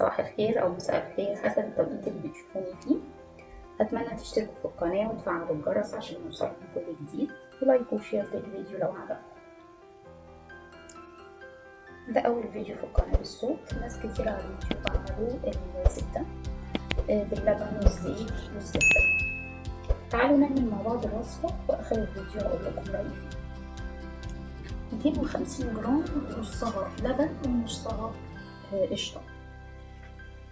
صباح الخير أو مساء الخير حسب التوقيت اللي بتشوفوني فيه. أتمنى تشتركوا في القناة وتفعلوا الجرس عشان يوصلكم كل جديد، ولايك وشير للفيديو لو عجبكم. ده أول فيديو في القناة بالصوت. ناس كتير على اليوتيوب عملوا الزبدة باللبن والزيت والزبدة. تعالوا نعمل مع بعض الوصفة، وآخر الفيديو هقول لكم رأيي فيه. 250 جرام نص صغر لبن ونص صغر قشطة.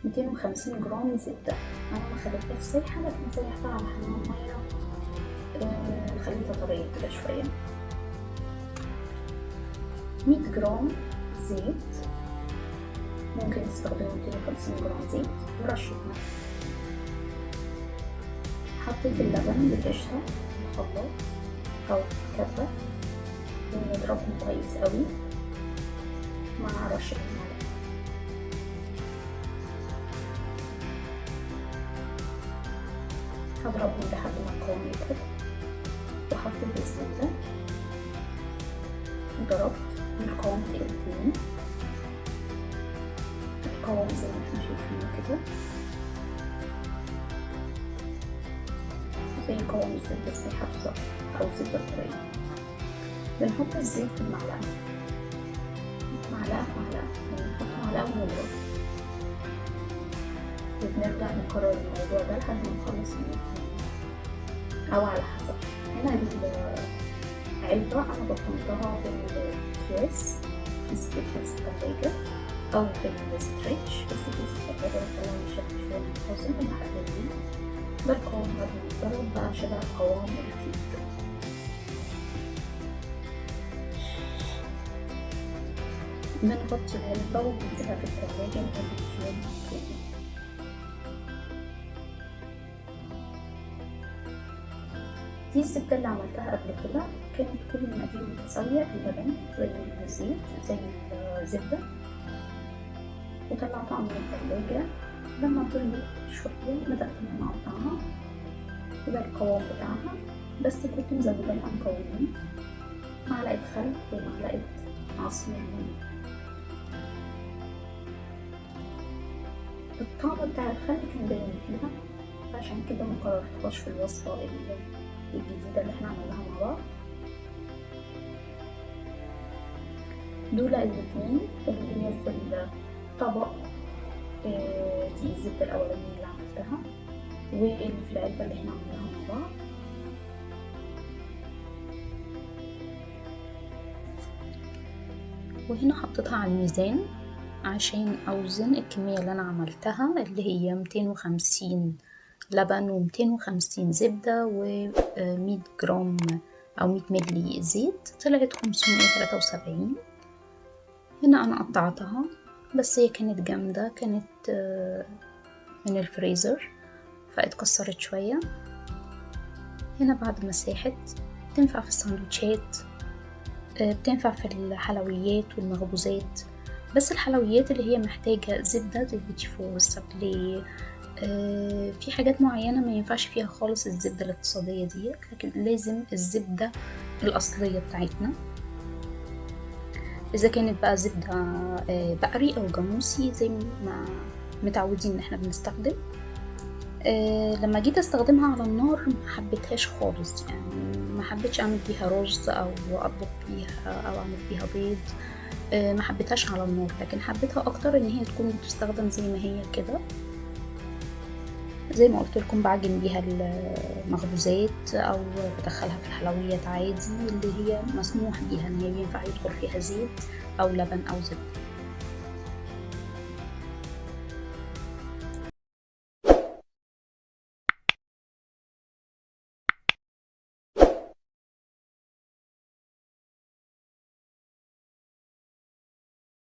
250 جرام زبدة، أنا ما خليتهاش سايحة لكن سيحتها على حمام مية، خليتها طرية كده شوية. 100 جرام زيت، ممكن تستخدموا 250 جرام زيت ورشة ملح. حطيت اللبن بالقشطة في الخلاط أو في الكبة ونضربهم كويس قوي مع رشة الملح. هضربهم لحد ما القوام يتقل، وحطيت الزبدة ضربت القوام تقل، القوام زي ما احنا شايفين كده، زي قوام الزبدة السايحة بالظبط أو الزبدة الطرية. بنحط الزيت في المعلقة، معلقة بنحط معلقة ونضرب، وبنرجع نكرر الموضوع ده لحد ما نخلص أو على حسب. هنا العلبة أنا بطنطها بالأكياس، كيس في التلاجة أو بالستريتش، بس كيس التلاجة بطلعه يشد شوية من الحزن المحللين. ده القوام بعد ما يتضرب بقى شبه قوام الكيك. بنغطي العلبة وبنسيبها في التلاجة لمدة يوم كامل. دي الزبدة اللي عملتها قبل كده، كانت كل المقادير متساوية، اللبن زي الزيت زي الزبدة، وطلعتها من التلاجة. لما طلعت شوية بدأت إن أنا أقطعها، وده القوام بتاعها، بس كنت مزودة المكونين، معلقة خل ومعلقة عصير ليمون. الطعم بتاع الخل كان باين فيها، عشان كده مكررتهاش في الوصفة الجديدة اللي احنا عملناها مع بعض. دول الاتنين اللي هي في الطبق، دي الزبدة الأولانية اللي عملتها، واللي في العلبة اللي احنا عملناها مع بعض. وهنا حطيتها على الميزان عشان أوزن الكمية اللي أنا عملتها، اللي هي 250 لبن و250 زبدة و100 جرام أو 100 ملي زيت، طلعت 573. هنا أنا قطعتها، بس هي كانت جامدة، كانت من الفريزر فاتكسرت شوية. هنا بعد ما ساحت تنفع في الساندوتشات، بتنفع في الحلويات والمخبوزات، بس الحلويات اللي هي محتاجة زبدة زي البيتي فور والسابلي، في حاجات معينة ما ينفعش فيها خالص الزبدة الاقتصادية دي، لكن لازم الزبدة الأصلية بتاعتنا. إذا كانت بقى زبدة بقري أو جاموسي زي ما متعودين إن احنا بنستخدم. لما جيت استخدمها على النار ما حبيتهاش خالص، يعني ما حبيتش اعمل بيها رز او اطبخ بيها او اعمل بيها بيض، ما حبيتهاش على النار، لكن حبيتها اكتر ان هي تكون بتستخدم زي ما هي كده، زي ما قلت لكم بعجن بيها المخبوزات او بدخلها في الحلويات عادي، اللي هي مسموح بيها ان هي ينفع يدخل فيها زيت او لبن او زبدة.